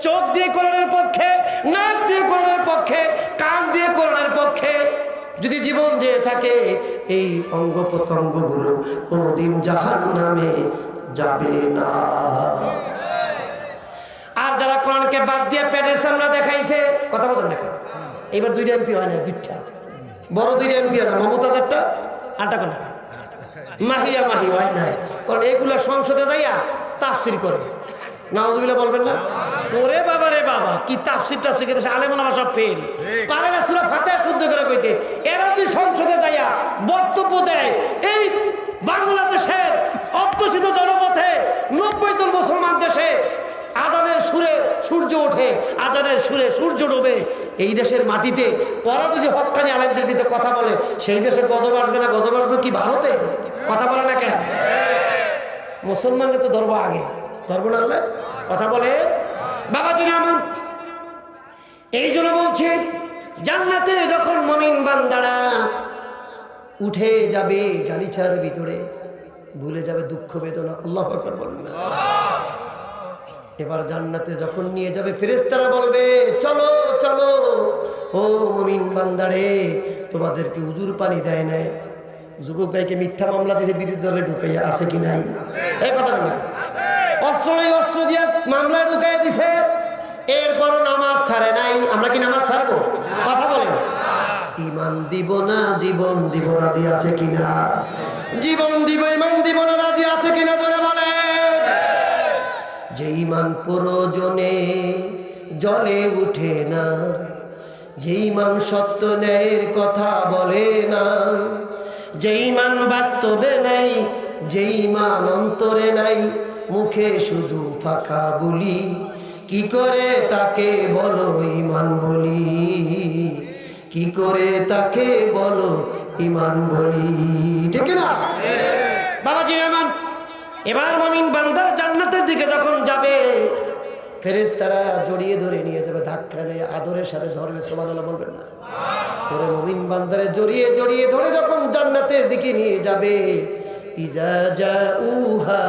চোখ দিয়ে কোরআনের পক্ষে, নাক দিয়ে কোরআনের পক্ষে, কান দিয়ে কোরআনের পক্ষে। যদি জীবন যে থাকে, এই অঙ্গ প্রত্যঙ্গগুলো কোনোদিন জাহান্নামে যাবে না। আর যারা কোরআনকে বাদ দিয়ে পেটের সামনে দেখাইছে, কথা বলেন না, এবার 2টা এমপি হয় না, 2টা বড় 2টা এমপি হয় না, মমতাজারটা আটা কোন মাহিয়া মাহি হয় না, কারণ এগুলা সংসদে যাইয়া তাফসির করে। নাউজুবিল্লাহ বলবেন না? ওরে বাবা রে বাবা, কি তাফসির টাফসির করতেছে, আলেম ওলামা সব ফেল, পারে না সূরা ফাতিহা শুদ্ধ করে কইতে। এরা যদি সংসদে যাইয়া বক্তব্য দেয়, এই বাংলাদেশের অধ্যুষিত জনপথে 90 জন মুসলমান দেশে আজানের সুরে সূর্য ওঠে, আজানের সুরে সূর্য ডোবে, এই দেশের মাটিতে ওরা যদি হক্কানি আলেমদের বিরুদ্ধে কথা বলে, সেই দেশে গজব আসবে না? গজব আসবে কি ভারতে? কথা বলে না কেন? মুসলমানরা তো ধরবো আগে, ধরবো না আল্লাহ? কথা বলে বাবা যিনি আমার। এই জন্য বলছে, জান্নাতে যখন মুমিন বান্দারা উঠে যাবে গালিচার ভিতরে, ভুলে যাবে দুঃখ বেদনা। আল্লাহু আকবার বলুন না। এবার জান্নাতে যখন নিয়ে যাবে, ফেরেশতারা বলবে, চলো চলো ও মুমিন বান্দারে, তোমাদেরকে উজুর পানি দেয় নাই? যুবক ভাইকে মিথ্যা মামলা দিয়ে বিরোধী দলে ঢুকাইয়া আছে কি নাই? এই কথা বলেন। অস্ত্র দিয়ে মামলা ঢুকাই দিছে, এরপরও নামাজ ছাড়ে নাই। আমরা কি নামাজ ছাড়বো? কথা বলেন। ইমান দিব না, জীবন দিব, রাজি আছে কিনা? জীবন দিব, ইমান দিব না, রাজি আছে কিনা? জোরে বলে। যে ইমান প্রয়োজনে জলে উঠে না, যে ইমান সত্য ন্যায়ের কথা বলে না, যে ইমান বাস্তবে নাই, যে ইমান অন্তরে নাই, মুখে শুধু ফাঁকা বলি, কি করে তাকে বলো ইমান বলি? কি করে তাকে বলো ইমান বলি? ঠিক না বাবাজি? ইমান। এবার মুমিন বান্দার জান্নাতের দিকে যখন যাবে, ফেরেশতারা জড়িয়ে ধরে নিয়ে যাবে, ধাক্কা দিয়ে আদরের সাথে ধরবে। সুবহানাল্লাহ বলবেন না? পরে মুমিন বান্দারে জড়িয়ে জড়িয়ে ধরে যখন জান্নাতের দিকে নিয়ে যাবে, ইজা জাউহা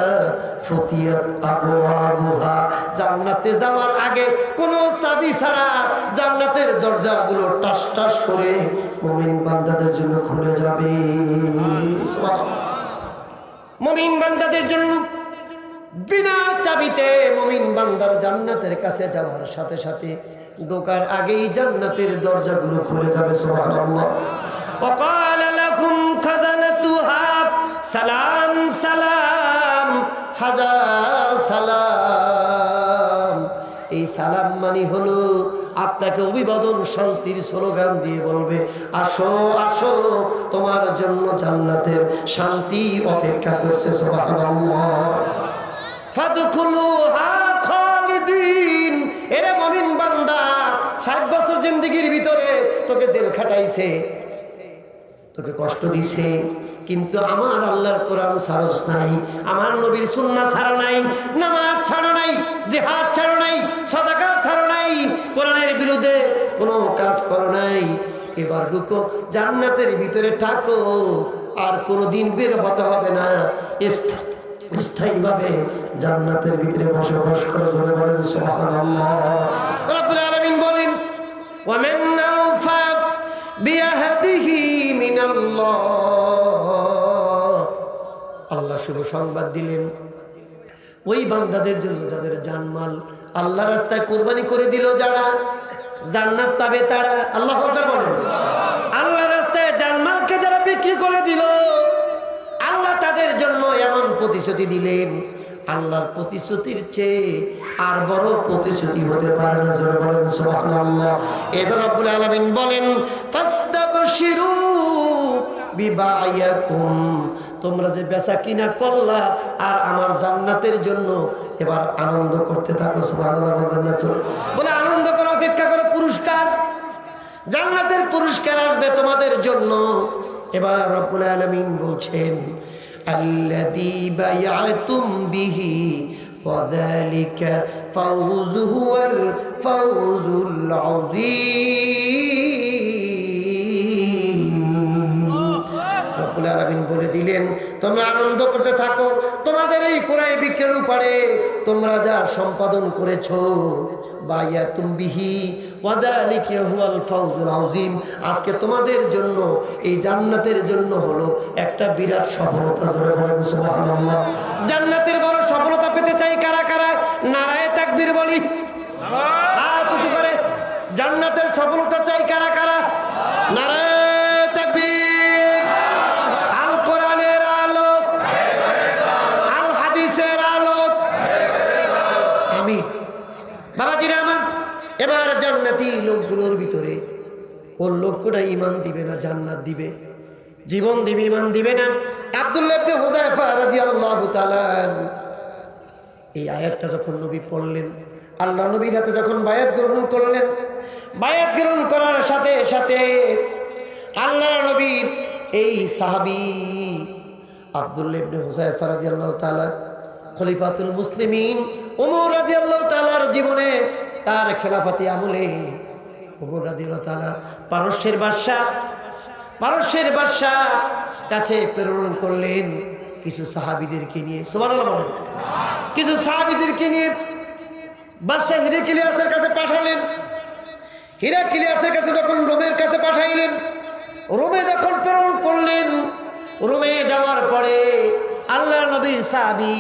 ফুতিয়াত আবওয়াবুহা, জান্নাতে যাওয়ার আগে কোনো চাবি ছাড়া জান্নাতের দরজাগুলো টাস টাস করে মুমিন বান্দাদের জন্য খুলে যাবে। মুমিন বান্দাদের জন্য বিনা চাবিতে মুমিন বান্দার জান্নাতের কাছে যাওয়ার সাথে সাথে ঢোকার আগেই জান্নাতের দরজাগুলো খুলে যাবে সুবহানাল্লাহ وقال لكم خزنتها সালাম সালাম হাজার সালাম এই সালাম মানে হলো আপনাকে অভিবাদন শান্তির স্লোগান দিয়ে বলবে আসো আসো তোমার জন্য জান্নাতের শান্তি অপেক্ষা করছে সুবহানাল্লাহ ফাদখুলুহা খালিদিন এরে মুমিন বান্দা 60 বছর জিন্দেগির ভিতরে তোকে জেল খাটাইছে তোকে কষ্ট দিছে কিন্তু আমার আল্লাহর কোরআন ছাড়স নাই আমার নবীর সুন্নাহ ছাড়ো নাই নামাজ ছাড়ো নাই জিহাদ ছাড়ো নাই সাদাকা ছাড়ো নাই কোরআনের বিরুদ্ধে কোনো কাজ করো নাই এবার ঢুকো জান্নাতের ভিতরে থাকো আর কোনোদিন বের হতে হবে না স্থায়ীভাবে জান্নাতের ভিতরে বসবাস করো জোরে বলেন সুবহানাল্লাহ রব্বুল আলামিন বলেন ওয়া মান আওফা বিআহদিহি মিনাল্লাহ আল্লাহ শুভ সংবাদ দিলেন ওই বান্দাদের জন্য যাদের জানমাল আল্লাহ রাস্তায় কুরবানি করে দিল যারা জান্নাত পাবে তারা আল্লাহু আকবার বলেন আল্লাহ রাস্তায় জানমালকে যারা বিক্রি করে দিল আল্লাহ তাদের জন্য এমন প্রতিশ্রুতি দিলেন আল্লাহর প্রতিশ্রুতির চেয়ে আর বড় প্রতিশ্রুতি হতে পারে না যারা বলেন সুবহানাল্লাহ এবার রব্বুল আলামিন বলেন ফাস্তাবশিরু বিবাইয়াকুম তোমরা যে বেচা কিনা করলা আর আমার জান্নাতের জন্য এবার আনন্দ করতে থাকো সুবহানাল্লাহ বলে আনন্দ করো অপেক্ষা করো পুরস্কার জান্নাতের পুরস্কার আসবে তোমাদের জন্য এবার রব্বুল আলামিন বলছেন আল্লাযী বায়াতুম বিহি ওয়াযালিকা ফাওজুহুল ফাওজুল আযীম রব্বুল আলামিন বলে দিলেন তোমরা আনন্দ করতে থাকো তোমাদের এই ক্রয় বিক্রয়ের উপরে তোমরা যা সম্পাদন করেছো বায়াতুম বিহি ওয়াযালিকা হুয়াল ফাওজুল আযীম আজকে তোমাদের জন্য এই জান্নাতের জন্য হলো একটা বিরাট সফলতা জোরে বলেন সুবহানাল্লাহ জান্নাতের বড় সফলতা পেতে চাই কারা কারা নারায়ে তাকবীর বলি হাত উঁচু করে জান্নাতের সফলতা চাই কারা কারা নারায়ে তাকবীর আল কোরআনের আলো আল হাদিসের আলো আমিন বাবাজিরা আমার এবার জান্নাতি লোকগুলোর ভিতরে কোন লোকগুলো ঈমান দিবে না জান্নাত দিবে জীবন দিবে ঈমান দিবে না আব্দুল্লাহ ইবনে হুযায়ফা রাদিয়াল্লাহু তাআলা এই আয়াতটা যখন নবী পড়লেন আল্লাহ নবীর হাতে যখন বায়াত গ্রহণ করলেন বায়াত গ্রহণ করার সাথে সাথে আল্লাহ নবীর এই সাহাবী আব্দুল্লাহ ইবনে হুযায়ফা রাদিয়াল্লাহু তাআলা খলিফাতুল মুসলিমিন ওমর রাদিয়াল্লাহু তাআলার জীবনে তার খেলাফতি আমলে ওমর রাদিয়াল্লাহু তাআলা পারস্যের বাদশা কাছে প্রেরণ করলেন কিছু সাহাবীদেরকে নিয়ে সুবহানাল্লাহ বলেন কিছু সাহাবীদেরকে নিয়ে বাদশা হিরাক্লিয়াসের কাছে পাঠালেন হিরাক্লিয়াসের কাছে যখন রোমের কাছে পাঠাইলেন রোমে যখন প্রেরণ করলেন রোমে যাওয়ার পরে আল্লাহর নবীর সাহাবী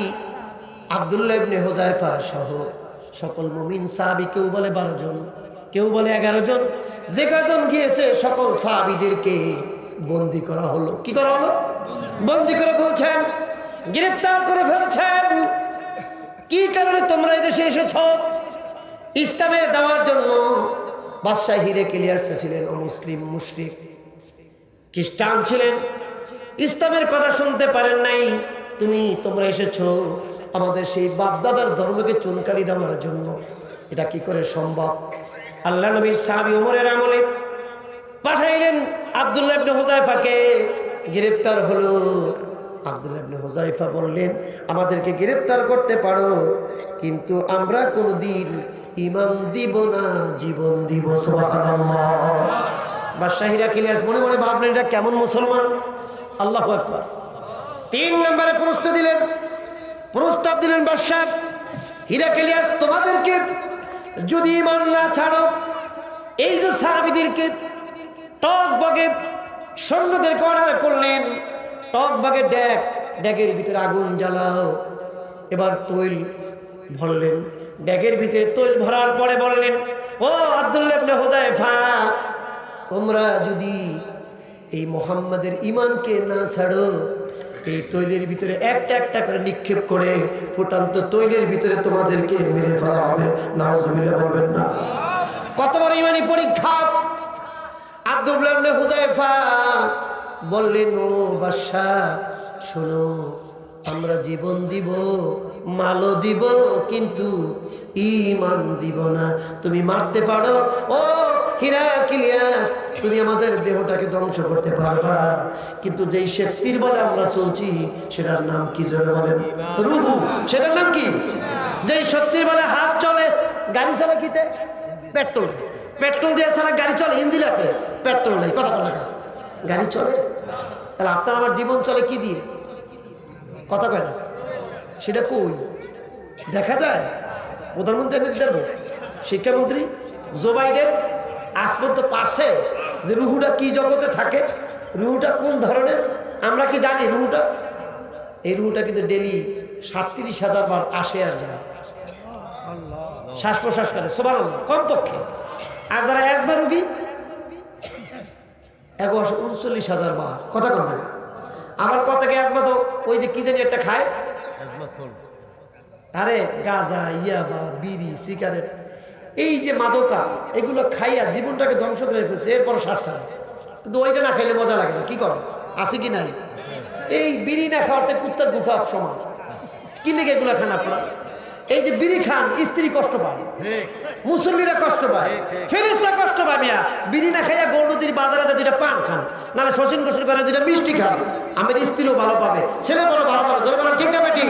আব্দুল্লাহ ইবনে হুযায়ফা সহ সকল মুমিন সাহাবী কেউ বলে 12 জন কেউ বলে 11 জন যে কজন গিয়েছে সকল সাহাবীদেরকে বন্দী করা হলো কি করা হলো বন্দী করে বলছেন গ্রেফতার করে ফেলছেন কি কারণে তোমরা এই দেশে এসেছো ইসলামের দাওয়ার জন্য বাদশা হিরাক্লিয়াস ছিলেন অমুসলিম মুশরিক খ্রিস্টান ছিলেন ইসলামের কথা শুনতে পারেন নাই তোমরা এসেছো আমাদের সেই বাপদাদার ধর্মকে চুনকালি দেওয়ার জন্য এটা কি করে সম্ভব আল্লাহ নবীর সাহাবী ওমরের আমলে পাঠাইলেন আব্দুল্লাহ ইবনে হুযায়ফাকে গ্রেফতার হলো আব্দুল্লাহ ইবনে হুযায়ফা বললেন আমাদেরকে গ্রেফতার করতে পারো কিন্তু আমরা কোনদিন ঈমান দিব না জীবন দিব সুবহানাল্লাহ বাদশা হিরাক্লিয়াস মনে মনে ভাবলেন এটা কেমন মুসলমান আল্লাহু আকবার 3 নম্বরে প্রস্তাব দিলেন বাদশা হিরাক্লিয়াস তোমাদেরকে যদি ঈমান না ছাড়ো এই যে সাহাবীদেরকে টকবগে সৈন্যদেরকে অর্ডার করলেন টকবগে ড্যাগের ভিতরে আগুন জ্বালাও এবার তৈল ভরলেন ব্যাগের ভিতরে তৈল ভরার পরে বললেন, ও আব্দুল্লাহ ইবনে হুযায়ফা, তোমরা যদি এই মুহাম্মাদের ঈমানকে না ছাড়ো, এই তৈলের ভিতরে একটা একটা করে নিক্ষেপ করে ফুটান্ত তৈলের ভিতরে তোমাদেরকে মেরে ফেলা হবে। নাউজুবিল্লাহ বলবেন না? কত বড় ঈমানি পরীক্ষা! আব্দুল্লাহ ইবনে হুযায়ফা বললেন, ও বাদশা শোনো, আমরা জীবন দিব, মালও দিব, কিন্তু ঈমান দিব না। তুমি মারতে পারো ও হিরাক্লিয়াস, তুমি আমাদের দেহটাকে ধ্বংস করতে পারবা, কিন্তু যেই শক্তির বলে আমরা চলছি সেটার নাম কি জোরে বলেন? রূহ। সেটার নাম কি? যেই শক্তির বলে হাত চলে, গাড়ি চলে কিতে? পেট্রোল। পেট্রোল দিয়ে সারা গাড়ি চলে, ইঞ্জিন আছে, পেট্রোল নেই, কথা বলে গাড়ি চলে। তাহলে আপনার আমার জীবন চলে কি দিয়ে? কথা কয় না, সেটা কই দেখা যায়? প্রধানমন্ত্রী নির্দেশ, শিক্ষামন্ত্রী জো বাইডেন আজ পর্যন্ত পারছে যে রুহুটা কি জগতে থাকে, রুহুটা কোন ধরনের, আমরা কি জানি রুহুটা? এই রুহুটা কিন্তু ডেলি 37,000 বার আসে আর যায়, শ্বাস প্রশ্বাস করে, সুবহানাল্লাহ, কমপক্ষে। আর যারা অ্যাজমা রুগী 39,000 বার, কথা কম থাকে। আমার কথাকে অ্যাজমা তো ওই যে কি জানি একটা খায়, আরে গাঁজা, ইয়াবা, বিড়ি, সিগারেট, এই যে মাদকা, এগুলো খাইয়া জীবনটাকে ধ্বংস করে ফেলছে, এরপর শ্বাস ছাড়ে। কিন্তু ওইটা না খাইলে মজা লাগে না, কি করে? আছে কি নাই? এই বিড়ি না খাওয়াতে কুত্তার গুখা সমান। কি লেগে এগুলো খান আপনারা? এই যে বিড়ি খান, স্ত্রী কষ্ট পায়, মুসল্লিরা কষ্ট পায়, ফেরেশতা কষ্ট পায়। মিয়া বিড়ি না খাইয়া গৌরনদীর বাজারে যে 2টা পান খান, নাহলে শশীন গোসল করে 2টা মিষ্টি খান, আমার স্ত্রীও ভালো পাবে, ছেলে বড় ভালো পাবে। জোরে বলেন ঠিক না বেটি?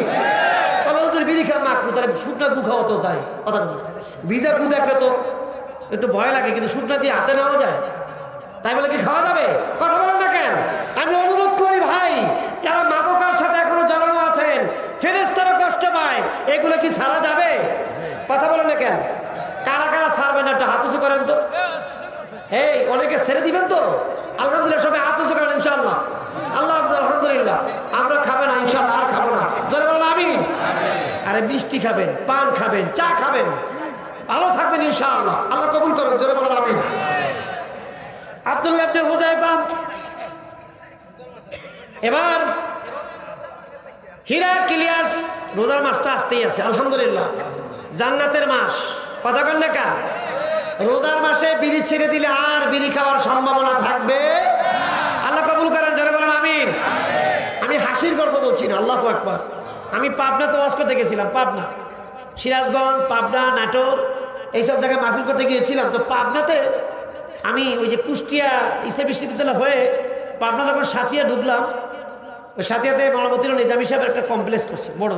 বিড়ি খা মাখবো, তাহলে শুকনা গুখা অত যায়, কথা বলে। ভিজা গু দেখলে তো একটু ভয় লাগে, কিন্তু শুকনা দিয়ে হাতে নেওয়া যায়, তাই বলে কি খাওয়া যাবে? কথা বলেন না কেন? আমি অনুরোধ করি ভাই, যারা মাদকার সাথে এখনো জড়ানো আছেন, ফেরেশতারা কষ্ট পায়, এগুলো কি ছাড়া যাবে? কথা বলেন না কেন? কারা কারা ছাড়বেন একটা হাত উঁচু করেন তো। এই অনেকে ছেড়ে দিবেন তো? আলহামদুলিল্লাহ, সবাই হাত উঁচু করেন ইনশাআল্লাহ। আল্লাহ আলহামদুলিল্লাহ, আমরা খাবেন না ইনশাআল্লাহ, আর খাবো না। জোরে বলেন আমিন। আরে মিষ্টি খাবেন, পান খাবেন, চা খাবেন, ভালো থাকবেন ইনশাআল্লাহ, আল্লাহ কবুল করেন। জোরে বলেন আমিন। আব্দুল্লাহ ইবনে হুযায়ফা এবার হিরাক্লিয়াস, রোজার মাসটা আসতেই আছে, আলহামদুলিল্লাহ, জান্নাতের মাস, কথা কন না কা? রোজার মাসে বিড়ি ছেড়ে দিলে আর বিড়ি খাওয়ার সম্ভাবনা থাকবে? আল্লাহ কবুল করেন। জোরে বলেন আমিন। আমি হাসির গল্প বলছি না, আল্লাহু আকবার। আমি পাবনাতে ওয়াজ করতে গেছিলাম, পাবনা, সিরাজগঞ্জ, পাবনা, নাটোর, এইসব জায়গায় মাহফিল করতে গিয়েছিলাম। তো পাবনাতে আমি ওই যে কুষ্টিয়া ইসে বিশ্ববিদ্যালয় হয়ে পাবনা যখন সাথিয়া ঢুকলাম, ওই সাথিয়াতে মানবতীর নিজামী সাহেব একটা কমপ্লেক্স করছে বড়।